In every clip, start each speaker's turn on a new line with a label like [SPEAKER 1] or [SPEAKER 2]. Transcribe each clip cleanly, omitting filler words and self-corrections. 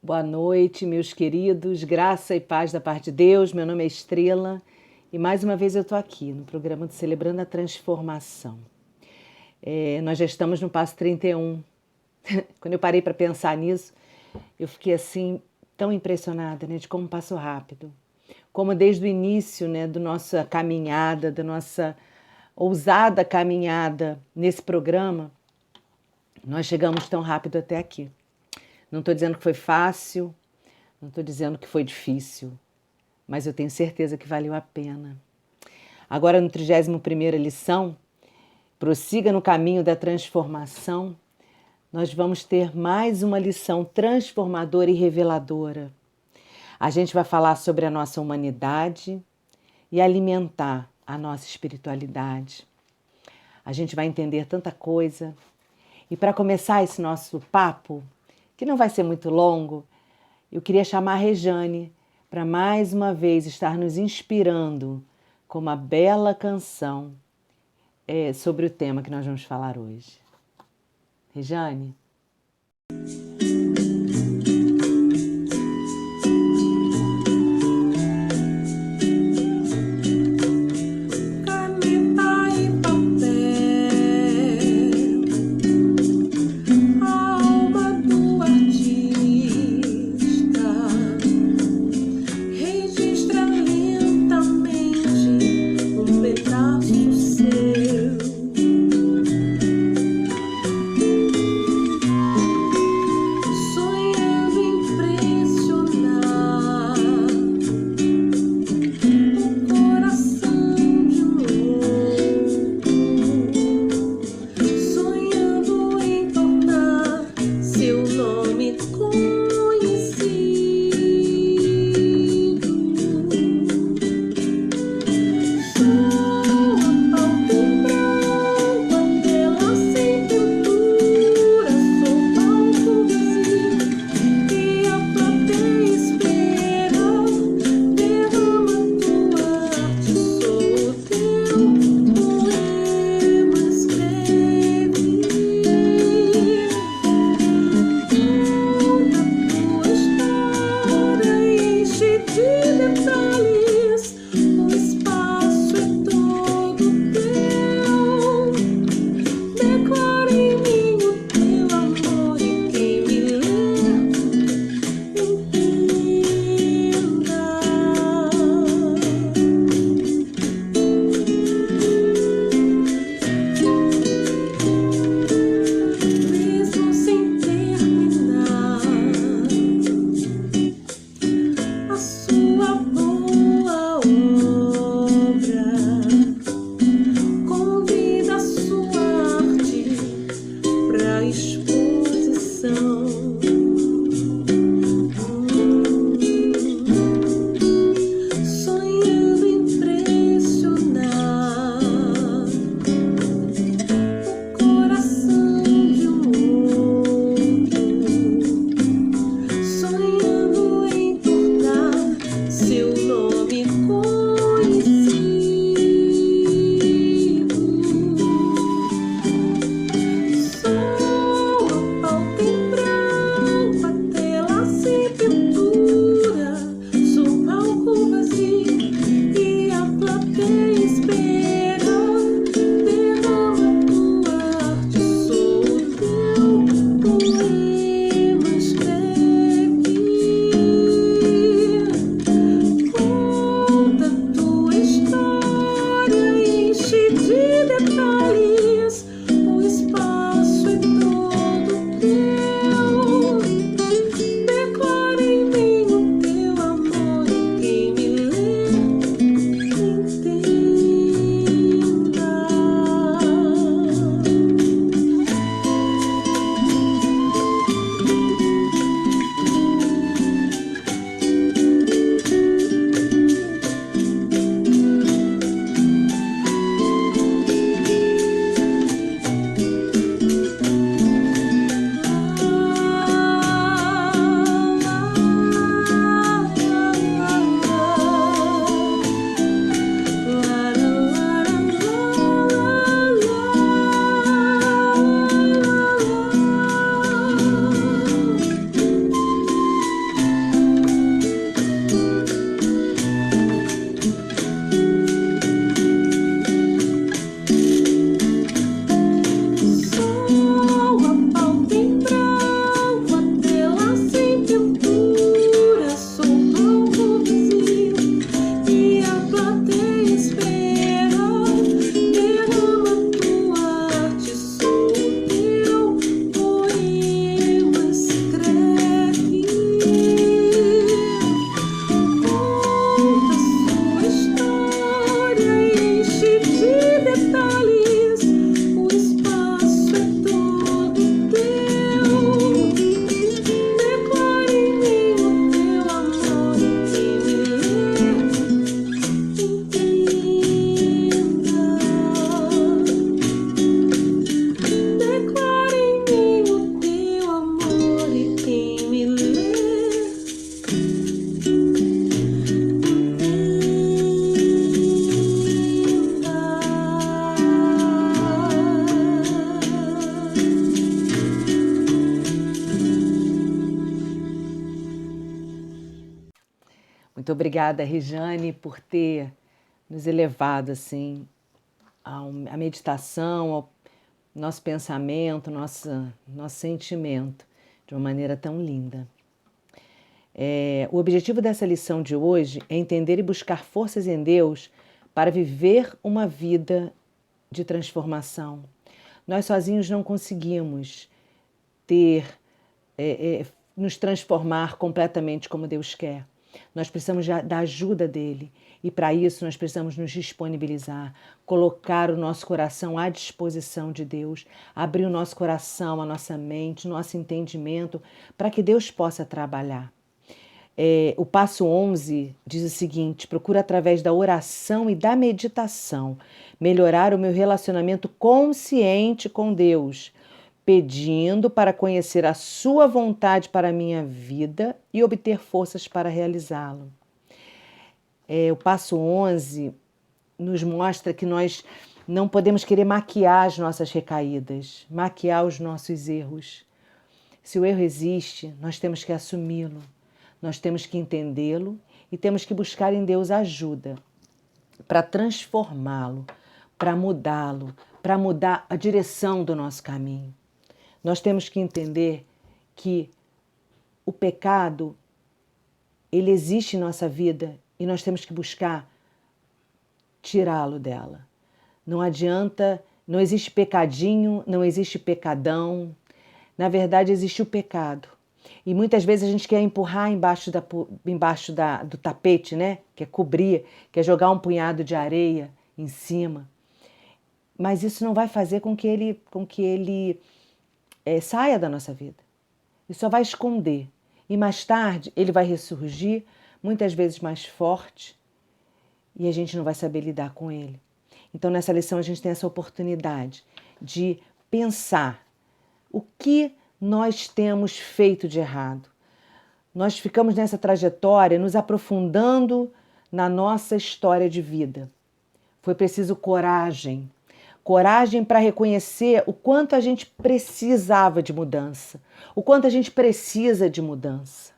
[SPEAKER 1] Boa noite, meus queridos, graça e paz da parte de Deus. Meu nome é Estrela e mais uma vez eu estou aqui no programa do Celebrando a Transformação. Nós já estamos no passo 31. Quando eu parei para pensar nisso, eu fiquei assim tão impressionada, né, de como passou rápido. Como desde o início, né, da nossa caminhada, da nossa ousada caminhada nesse programa, nós chegamos tão rápido até aqui. Não estou dizendo que foi fácil, não estou dizendo que foi difícil, mas eu tenho certeza que valeu a pena. Agora, no 31ª lição, prossiga no caminho da transformação, nós vamos ter mais uma lição transformadora e reveladora. A gente vai falar sobre a nossa humanidade e alimentar a nossa espiritualidade. A gente vai entender tanta coisa. E para começar esse nosso papo, que não vai ser muito longo, eu queria chamar a Rejane para mais uma vez estar nos inspirando com uma bela canção sobre o tema que nós vamos falar hoje. Rejane? Muito obrigada, Rejane, por ter nos elevado assim à meditação, ao nosso pensamento, nosso sentimento, de uma maneira tão linda. O objetivo dessa lição de hoje é entender e buscar forças em Deus para viver uma vida de transformação. Nós sozinhos não conseguimos nos transformar completamente como Deus quer. Nós precisamos da ajuda dele e para isso nós precisamos nos disponibilizar, colocar o nosso coração à disposição de Deus, abrir o nosso coração, a nossa mente, o nosso entendimento para que Deus possa trabalhar. O passo 11 diz o seguinte: procura através da oração e da meditação melhorar o meu relacionamento consciente com Deus, pedindo para conhecer a sua vontade para a minha vida e obter forças para realizá-lo. O passo 11 nos mostra que nós não podemos querer maquiar as nossas recaídas, maquiar os nossos erros. Se o erro existe, nós temos que assumi-lo. Nós temos que entendê-lo e temos que buscar em Deus ajuda para transformá-lo, para mudá-lo, para mudar a direção do nosso caminho. Nós temos que entender que o pecado, ele existe em nossa vida e nós temos que buscar tirá-lo dela. Não adianta, não existe pecadinho, não existe pecadão. Na verdade, existe o pecado. E muitas vezes a gente quer empurrar embaixo do tapete, né? Quer cobrir, quer jogar um punhado de areia em cima. Mas isso não vai fazer com que ele saia da nossa vida. Isso só vai esconder. E mais tarde ele vai ressurgir, muitas vezes mais forte, e a gente não vai saber lidar com ele. Então nessa lição a gente tem essa oportunidade de pensar o que nós temos feito de errado. Nós ficamos nessa trajetória nos aprofundando na nossa história de vida. Foi preciso coragem. Coragem para reconhecer o quanto a gente precisava de mudança, o quanto a gente precisa de mudança.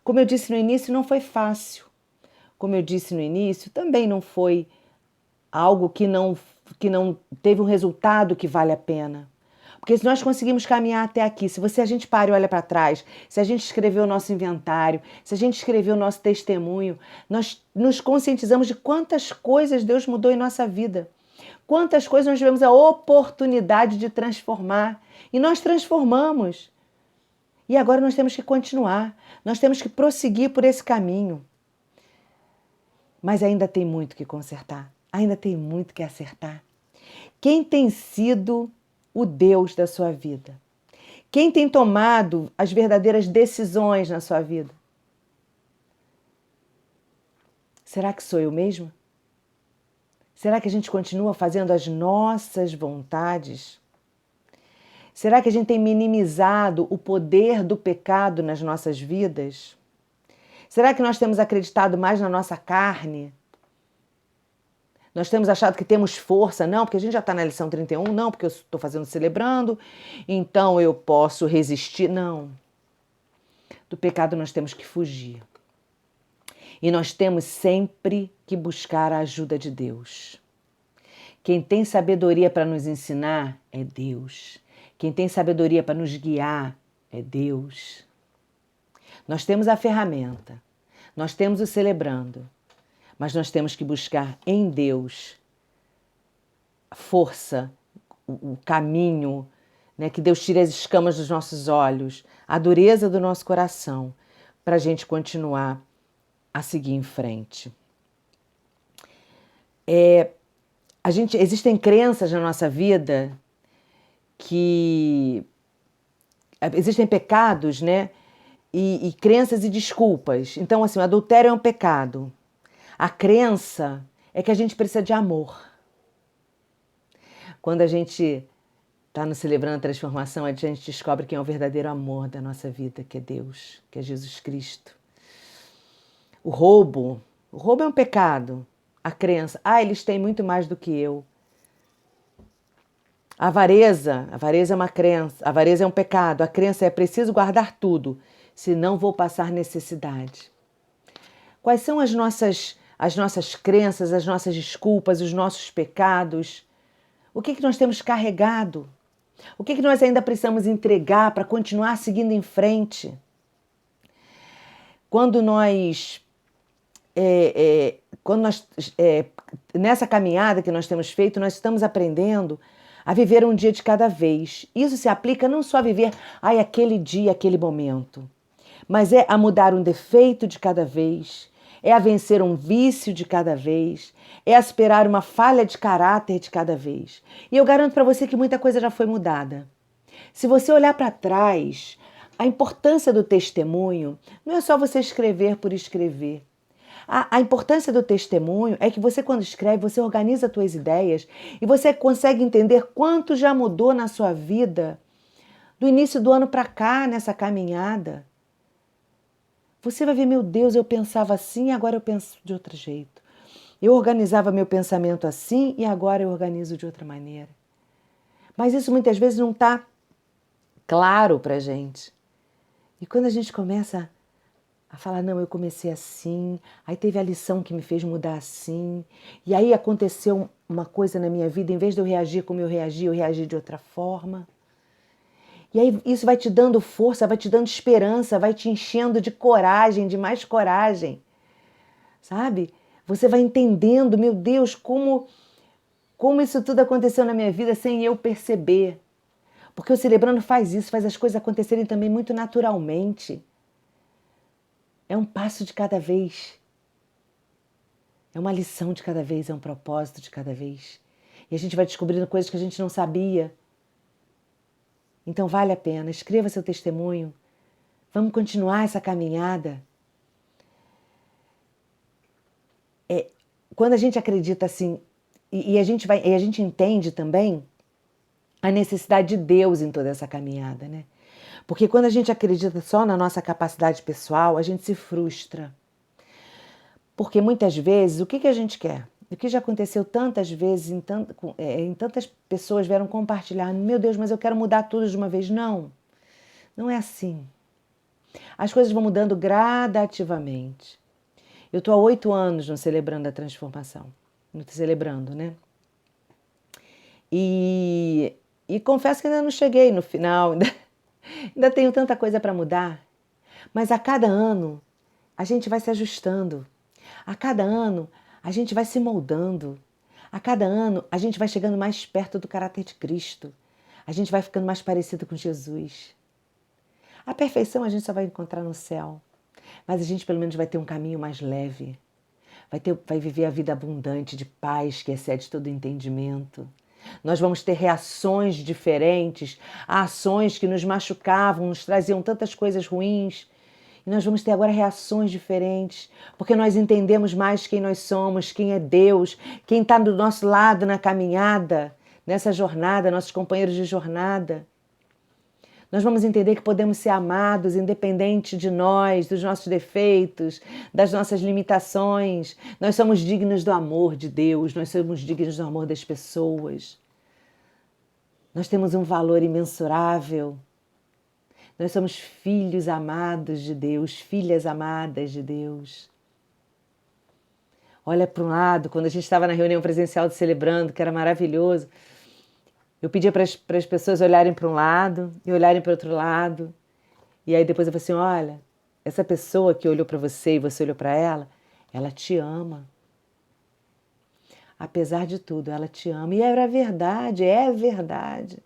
[SPEAKER 1] Como eu disse no início, não foi fácil. Como eu disse no início, também não foi algo que não teve um resultado que vale a pena. Porque se nós conseguimos caminhar até aqui, se a gente para e olha para trás, se a gente escreveu o nosso inventário, se a gente escreveu o nosso testemunho, nós nos conscientizamos de quantas coisas Deus mudou em nossa vida. Quantas coisas nós tivemos a oportunidade de transformar. E nós transformamos. E agora nós temos que continuar. Nós temos que prosseguir por esse caminho. Mas ainda tem muito que consertar. Ainda tem muito que acertar. Quem tem sido o Deus da sua vida? Quem tem tomado as verdadeiras decisões na sua vida? Será que sou eu mesma? Será que a gente continua fazendo as nossas vontades? Será que a gente tem minimizado o poder do pecado nas nossas vidas? Será que nós temos acreditado mais na nossa carne? Nós temos achado que temos força? Não, porque a gente já está na lição 31. Não, porque eu estou fazendo celebrando, então eu posso resistir. Não. Do pecado nós temos que fugir. E nós temos sempre que buscar a ajuda de Deus. Quem tem sabedoria para nos ensinar é Deus. Quem tem sabedoria para nos guiar é Deus. Nós temos a ferramenta, nós temos o celebrando, mas nós temos que buscar em Deus a força, o caminho, né? Que Deus tire as escamas dos nossos olhos, a dureza do nosso coração, para a gente continuar a seguir em frente. Existem crenças na nossa vida que... Existem pecados, né? E crenças e desculpas. Então, assim, o adultério é um pecado. A crença é que a gente precisa de amor. Quando a gente está no Celebrando a Transformação, a gente descobre quem é o verdadeiro amor da nossa vida, que é Deus, que é Jesus Cristo. O roubo é um pecado. A crença, eles têm muito mais do que eu. A avareza é uma crença, a avareza é um pecado. A crença é preciso guardar tudo, senão vou passar necessidade. Quais são as nossas crenças, as nossas desculpas, os nossos pecados? O que nós temos carregado? O que nós ainda precisamos entregar para continuar seguindo em frente? Quando nós, nessa caminhada que nós temos feito, nós estamos aprendendo a viver um dia de cada vez. Isso se aplica não só a viver aquele dia, aquele momento, mas é a mudar um defeito de cada vez, é a vencer um vício de cada vez, é a superar uma falha de caráter de cada vez. E eu garanto para você que muita coisa já foi mudada. Se você olhar para trás, a importância do testemunho não é só você escrever por escrever. A importância do testemunho é que você, quando escreve, você organiza as suas ideias e você consegue entender quanto já mudou na sua vida do início do ano para cá, nessa caminhada. Você vai ver, meu Deus, eu pensava assim e agora eu penso de outro jeito. Eu organizava meu pensamento assim e agora eu organizo de outra maneira. Mas isso muitas vezes não está claro para a gente. E quando a gente começa a falar, não, eu comecei assim, aí teve a lição que me fez mudar assim, e aí aconteceu uma coisa na minha vida, em vez de eu reagir como eu reagi de outra forma. E aí isso vai te dando força, vai te dando esperança, vai te enchendo de coragem, de mais coragem, sabe? Você vai entendendo, meu Deus, como isso tudo aconteceu na minha vida sem eu perceber. Porque o Celebrando faz isso, faz as coisas acontecerem também muito naturalmente. É um passo de cada vez. É uma lição de cada vez, é um propósito de cada vez. E a gente vai descobrindo coisas que a gente não sabia. Então vale a pena, escreva seu testemunho. Vamos continuar essa caminhada. Quando a gente acredita assim, e a gente entende também a necessidade de Deus em toda essa caminhada, né? Porque quando a gente acredita só na nossa capacidade pessoal, a gente se frustra. Porque muitas vezes, o que a gente quer? O que já aconteceu tantas vezes, em tantas pessoas vieram compartilhar, meu Deus, mas eu quero mudar tudo de uma vez. Não, não é assim. As coisas vão mudando gradativamente. Eu estou há 8 anos no Celebrando a Transformação, no Celebrando, né? E confesso que ainda não cheguei no final, ainda tenho tanta coisa para mudar, mas a cada ano a gente vai se ajustando, a cada ano a gente vai se moldando, a cada ano a gente vai chegando mais perto do caráter de Cristo, a gente vai ficando mais parecido com Jesus. A perfeição a gente só vai encontrar no céu, mas a gente pelo menos vai ter um caminho mais leve, vai viver a vida abundante de paz que excede todo entendimento. Nós vamos ter reações diferentes a ações que nos machucavam, nos traziam tantas coisas ruins. E nós vamos ter agora reações diferentes, porque nós entendemos mais quem nós somos, quem é Deus, quem está do nosso lado na caminhada, nessa jornada, nossos companheiros de jornada. Nós vamos entender que podemos ser amados independente de nós, dos nossos defeitos, das nossas limitações. Nós somos dignos do amor de Deus, nós somos dignos do amor das pessoas. Nós temos um valor imensurável. Nós somos filhos amados de Deus, filhas amadas de Deus. Olha para um lado, quando a gente estava na reunião presencial do Celebrando, que era maravilhoso, eu pedia para as pessoas olharem para um lado e olharem para o outro lado. E aí depois eu falei assim, olha, essa pessoa que olhou para você e você olhou para ela te ama. Apesar de tudo, ela te ama. E era verdade, é verdade.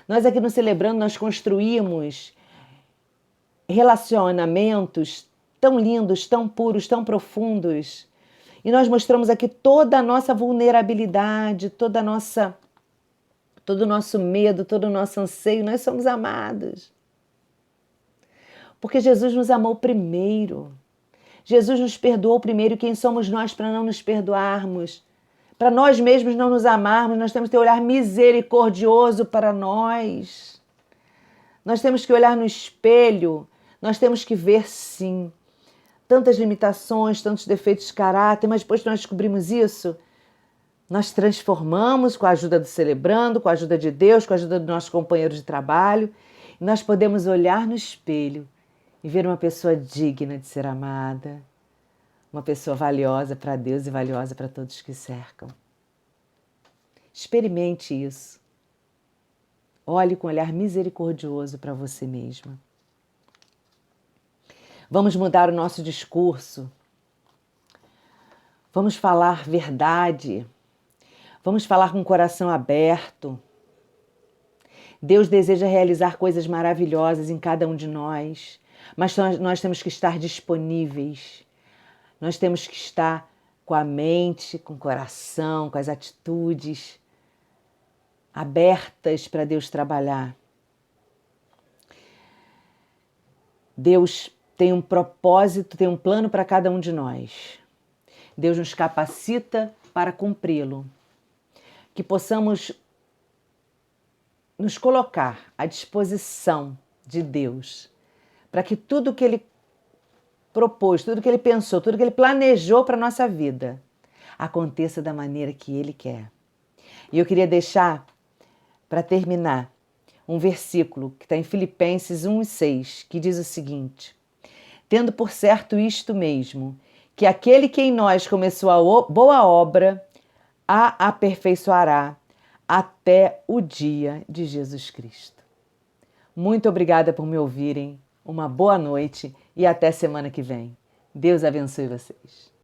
[SPEAKER 1] Nós aqui no Celebrando, nós construímos relacionamentos tão lindos, tão puros, tão profundos. E nós mostramos aqui toda a nossa vulnerabilidade, todo o nosso medo, todo o nosso anseio. Nós somos amados. Porque Jesus nos amou primeiro. Jesus nos perdoou primeiro. Quem somos nós para não nos perdoarmos? Para nós mesmos não nos amarmos, nós temos que ter um olhar misericordioso para nós. Nós temos que olhar no espelho, nós temos que ver, sim, tantas limitações, tantos defeitos de caráter, mas depois que nós descobrimos isso, nós transformamos com a ajuda do Celebrando, com a ajuda de Deus, com a ajuda dos nossos companheiros de trabalho, e nós podemos olhar no espelho e ver uma pessoa digna de ser amada, uma pessoa valiosa para Deus e valiosa para todos que cercam. Experimente isso. Olhe com um olhar misericordioso para você mesma. Vamos mudar o nosso discurso. Vamos falar verdade. Vamos falar com o coração aberto. Deus deseja realizar coisas maravilhosas em cada um de nós, mas nós temos que estar disponíveis. Nós temos que estar com a mente, com o coração, com as atitudes abertas para Deus trabalhar. Deus tem um propósito, tem um plano para cada um de nós. Deus nos capacita para cumpri-lo. Que possamos nos colocar à disposição de Deus, para que tudo que Ele propôs, tudo que Ele pensou, tudo que Ele planejou para a nossa vida, aconteça da maneira que Ele quer. E eu queria deixar, para terminar, um versículo que está em Filipenses 1:6, que diz o seguinte: tendo por certo isto mesmo, que aquele que em nós começou a boa obra, a aperfeiçoará até o dia de Jesus Cristo. Muito obrigada por me ouvirem, uma boa noite e até semana que vem. Deus abençoe vocês.